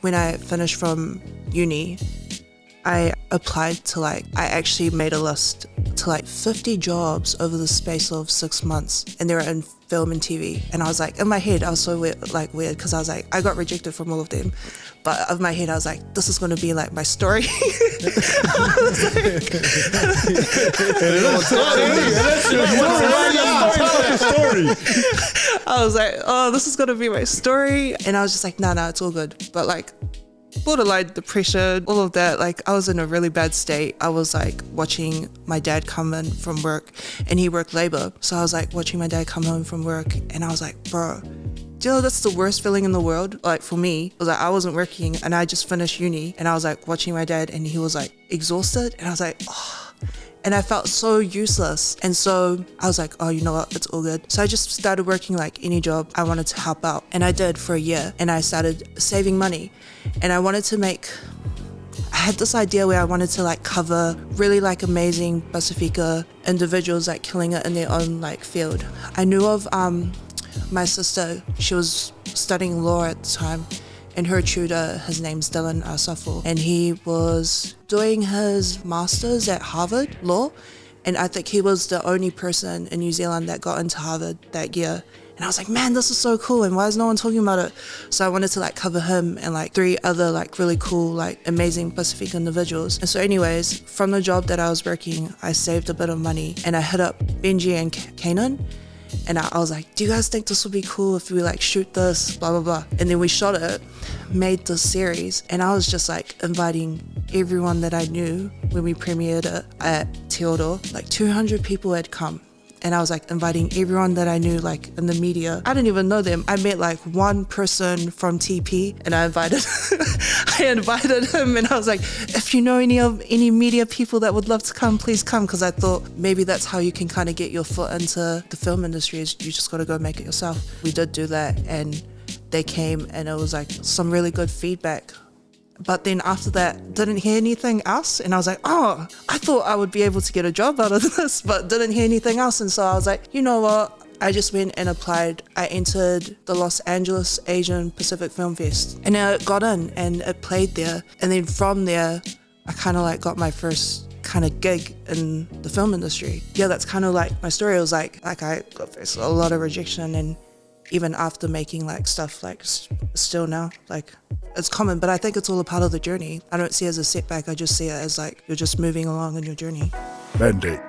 When I finished from uni, I applied to I actually made a list to 50 jobs over the space of 6 months, and they were in film and TV. And I was like, in my head, I was so weird because I was like, I got rejected from all of them, but in my head, I was like, this is going to be like my story. I was like, oh, this is going to be my story. And I was just like, no, it's all good. But borderline depression, all of that, I was in a really bad state. I was watching my dad come in from work, and he worked labor. So I was watching my dad come home from work, and I was like, bro, do you know that's the worst feeling in the world? For me, it was I wasn't working and I just finished uni, and I was watching my dad, and he was exhausted, and I was like, oh. And I felt so useless. And so I was like, oh, you know what? It's all good. So I just started working any job. I wanted to help out. And I did for a year. And I started saving money. And I wanted to I had this idea where I wanted to cover really amazing Pasifika individuals killing it in their own field. I knew of my sister. She was studying law at the time. And her tutor, his name's Dylan Asafo, and he was doing his master's at Harvard Law, and I think he was the only person in New Zealand that got into Harvard that year. And I was like, man, this is so cool, and why is no one talking about it? So I wanted to cover him and 3 other really cool, amazing Pacific individuals. And so anyways, from the job that I was working, I saved a bit of money, and I hit up Benji and Kanan. And I was like, do you guys think this would be cool if we shoot this, blah, blah, blah. And then we shot it, made this series. And I was just inviting everyone that I knew when we premiered it at Te Oro. 200 people had come. And I was inviting everyone that I knew in the media. I didn't even know them. I met one person from TP, and I invited him, and I was like, if you know any media people that would love to come, please come, because I thought maybe that's how you can kind of get your foot into the film industry, is you just got to go make it yourself. We did do that, and they came, and it was some really good feedback. But then after that, didn't hear anything else. And I was like, oh, I thought I would be able to get a job out of this, but didn't hear anything else. And so I was like, you know what? I just went and applied. I entered the Los Angeles Asian Pacific Film Fest, and I got in and it played there. And then from there, I kind of got my first kind of gig in the film industry. Yeah, that's kind of my story. It was I got faced a lot of rejection, and even after making stuff still now, it's common, but I think it's all a part of the journey. I don't see it as a setback. I just see it as you're just moving along in your journey. Mandate.